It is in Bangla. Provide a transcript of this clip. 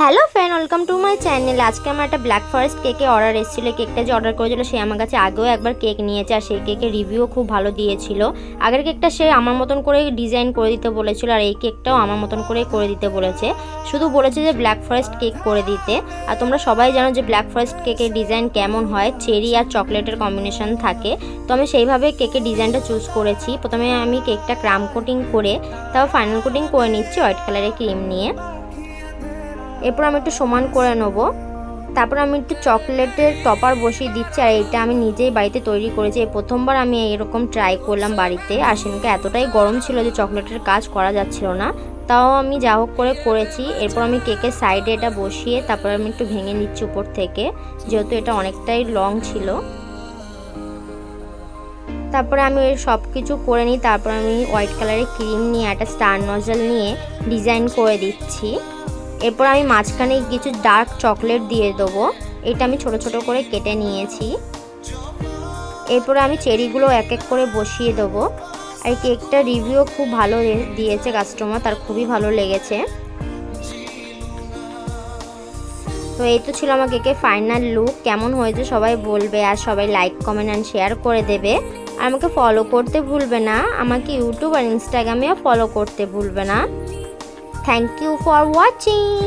Hello friend, welcome to my channel. আজকে আমার একটা ব্ল্যাক ফরেস্ট কেকে অর্ডার এসেছিল। কেকটা যে অর্ডার করেছিল সে আমার কাছে আগেও একবার কেক নিয়েছে, আর সেই কেকের রিভিউও খুব ভালো দিয়েছিল। আগের কেকটা সে আমার মতন করে ডিজাইন করে দিতে বলেছিল, আর এই কেকটাও আমার মতন করে করে দিতে বলেছে। শুধু বলেছে যে ব্ল্যাক ফরেস্ট কেক করে দিতে। আর তোমরা সবাই জানো যে ব্ল্যাক ফরেস্ট কেকের ডিজাইন কেমন হয়, চেরি আর চকলেটের কম্বিনেশন থাকে। তো আমি সেইভাবে কেকের ডিজাইনটা চুজ করেছি। প্রথমে আমি কেকটা ক্রাম কোটিং করে তারপর ফাইনাল কোটিং করে নিচ্ছি হোয়াইট কালারের ক্রিম নিয়ে। এরপর আমি একটু সমান করে নেব। তারপর আমি একটু চকলেটের টপার বসিয়ে দিচ্ছি, আর এটা আমি নিজেই বাড়িতে তৈরি করেছি। এই প্রথমবার আমি এরকম ট্রাই করলাম বাড়িতে। আর সেদিনকে এতটাই গরম ছিল যে চকলেটের কাজ করা যাচ্ছিল না, তাও আমি যা হোক করে করেছি। এরপর আমি কেকের সাইডে এটা বসিয়ে তারপর আমি একটু ভেঙে নিচ্ছি উপর থেকে, যেহেতু এটা অনেকটাই লং ছিল। তারপরে আমি ওই সব কিছু করে নিই। তারপর আমি হোয়াইট কালারের ক্রিম নিয়ে একটা স্টার নজল নিয়ে ডিজাইন করে দিচ্ছি। এরপর আমি মাঝখানে কিছু ডার্ক চকলেট দিয়ে দেবো। এটা আমি ছোট ছোট করে কেটে নিয়েছি। এরপরে আমি চেরিগুলো এক এক করে বসিয়ে দেবো। আর কেকটা রিভিউ খুব ভালো দিয়েছে কাস্টমার, তার খুবই ভালো লেগেছে। তো এই তো ছিল আমার কেকের ফাইনাল লুক। কেমন হয়েছে সবাই বলবে, আর সবাই লাইক কমেন্ট অ্যান্ড শেয়ার করে দেবে। আর আমাকে ফলো করতে ভুলবে না, আমাকে ইউটিউব আর ইনস্টাগ্রামেও ফলো করতে ভুলবে না। Thank you for watching.